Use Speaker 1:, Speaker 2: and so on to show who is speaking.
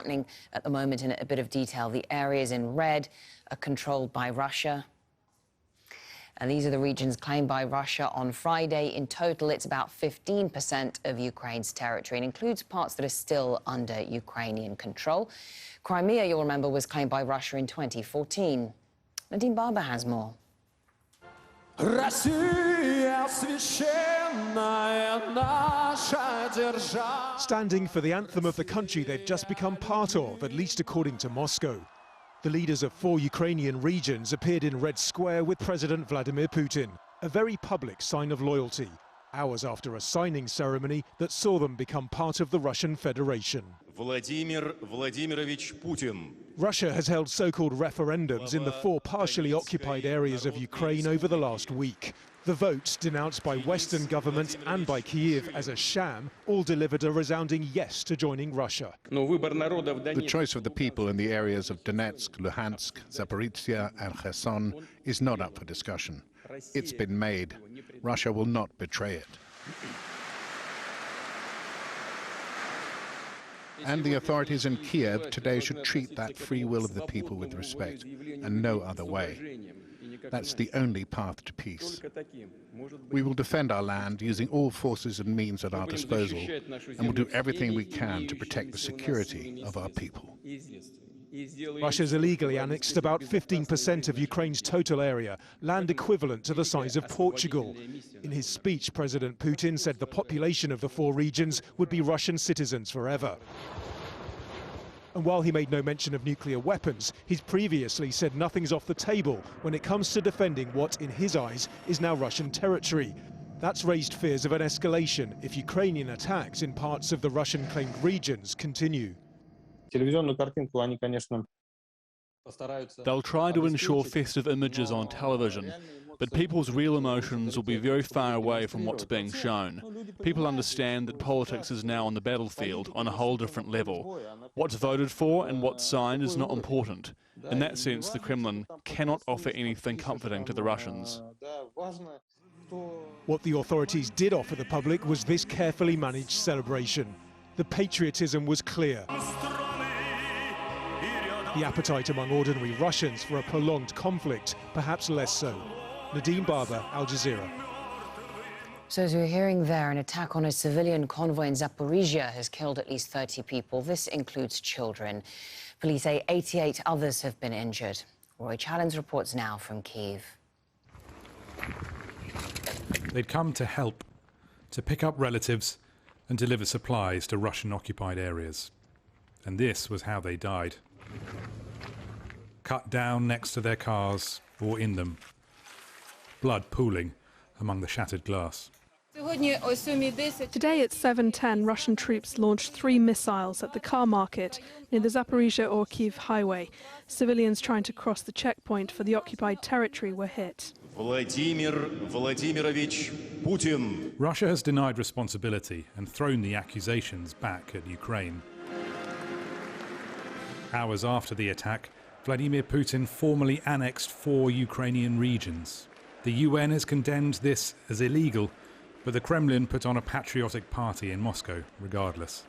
Speaker 1: happening at the moment in a bit of detail. The areas in red are controlled by Russia. And these are the regions claimed by Russia on Friday. In total, it's about 15% of Ukraine's territory and includes parts that are still under Ukrainian control. Crimea, you'll remember, was claimed by Russia in 2014. Nadine Barber has more.
Speaker 2: Standing for the anthem of the country they've just become part of, at least according to Moscow. The leaders of 4 Ukrainian regions appeared in Red Square with President Vladimir Putin, a very public sign of loyalty, hours after a signing ceremony that saw them become part of the Russian Federation.
Speaker 3: Vladimir Vladimirovich Putin.
Speaker 2: Russia has held so-called referendums in the 4 partially occupied areas of Ukraine over the last week. The votes, denounced by Western governments and by Kyiv as a sham, all delivered a resounding yes to joining Russia.
Speaker 4: The choice of the people in the areas of Donetsk, Luhansk, Zaporizhia and Kherson is not up for discussion. It's been made. Russia will not betray it. And the authorities in Kiev today should treat that free will of the people with respect, and no other way. That's the only path to peace. We will defend our land using all forces and means at our disposal, and will do everything we can to protect the security of our people.
Speaker 2: Russia's illegally annexed about 15% of Ukraine's total area, land equivalent to the size of Portugal. In his speech, President Putin said the population of the 4 regions would be Russian citizens forever. And while he made no mention of nuclear weapons, he's previously said nothing's off the table when it comes to defending what, in his eyes, is now Russian territory. That's raised fears of an escalation if Ukrainian attacks in parts of the Russian-claimed regions continue.
Speaker 5: They'll try to ensure festive images on television, but people's real emotions will be very far away from what's being shown. People understand that politics is now on the battlefield on a whole different level. What's voted for and what's signed is not important. In that sense, the Kremlin cannot offer anything comforting to the Russians.
Speaker 2: What the authorities did offer the public was this carefully managed celebration. The patriotism was clear. The appetite among ordinary Russians for a prolonged conflict, perhaps less so. Nadine Barber, Al Jazeera.
Speaker 1: So as we're hearing there, an attack on a civilian convoy in Zaporizhia has killed at least 30 people. This includes children. Police say 88 others have been injured. Roy Challens reports now from Kyiv.
Speaker 6: They'd come to help, to pick up relatives and deliver supplies to Russian-occupied areas. And this was how they died. Cut down next to their cars or in them. Blood pooling among the shattered glass.
Speaker 7: Today at 7:10, Russian troops launched 3 missiles at the car market near the Zaporizhia or Kyiv highway. Civilians trying to cross the checkpoint for the occupied territory were hit.
Speaker 3: Vladimir Vladimirovich Putin.
Speaker 6: Russia has denied responsibility and thrown the accusations back at Ukraine. Hours after the attack, Vladimir Putin formally annexed 4 Ukrainian regions. The UN has condemned this as illegal, but the Kremlin put on a patriotic party in Moscow regardless.